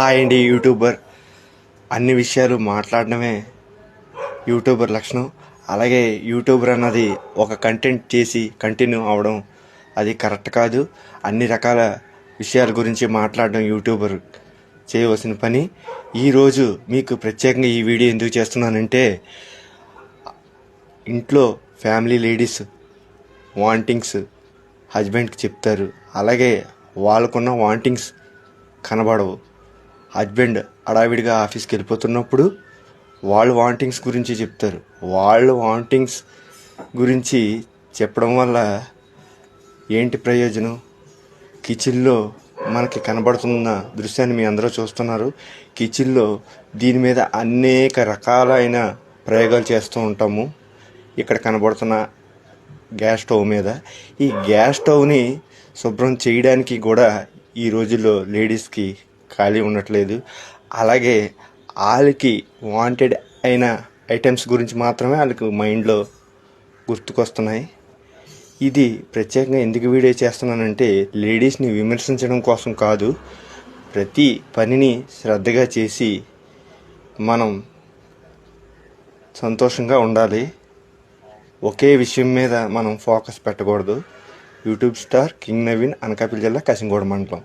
Hi అండి YouTuber. అన్ని విషయాలు మాట్లాడడమే యూట్యూబర్ లక్షణం. అలాగే యూట్యూబర్ అన్నది ఒక కంటెంట్ చేసి కంటిన్యూ అవడం అది కరెక్ట్ కాదు. అన్ని రకాల విషయాల గురించి మాట్లాడడం యూట్యూబర్ చేయవలసిన పని. ఈరోజు మీకు ప్రత్యేకంగా ఈ వీడియో ఎందుకు చేస్తున్నానంటే, ఇంట్లో ఫ్యామిలీ లేడీస్ వాంటింగ్స్ హస్బెండ్కి చెప్తారు. అలాగే వాళ్ళకున్న వాంటింగ్స్ కనబడవు. హస్బెండ్ హడావిడిగా ఆఫీస్కి వెళ్ళిపోతున్నప్పుడు వాళ్ళు వాంటింగ్స్ గురించి చెప్తారు. వాళ్ళు వాంటింగ్స్ గురించి చెప్పడం వల్ల ఏంటి ప్రయోజనం? కిచెన్లో మనకి కనబడుతున్న దృశ్యాన్ని మీ అందరూ చూస్తున్నారు. కిచెన్లో దీని మీద అనేక రకాలైన ప్రయోగాలు చేస్తూ ఉంటాము. ఇక్కడ కనబడుతున్న గ్యాస్ స్టవ్ మీద, ఈ గ్యాస్ స్టవ్ని శుభ్రం చేయడానికి కూడా ఈ రోజుల్లో లేడీస్కి ఖాళీ ఉండట్లేదు. అలాగే వాళ్ళకి వాంటెడ్ అయిన ఐటమ్స్ గురించి మాత్రమే వాళ్ళకి మైండ్లో గుర్తుకొస్తున్నాయి. ఇది ప్రత్యేకంగా ఎందుకు వీడియో చేస్తున్నానంటే, లేడీస్ని విమర్శించడం కోసం కాదు. ప్రతి పనిని శ్రద్ధగా చేసి మనం సంతోషంగా ఉండాలి. ఒకే విషయం మీద మనం ఫోకస్ పెట్టకూడదు. YouTube star king Naveen, Anakapalli జిల్లా, కసింగోడ మండలం.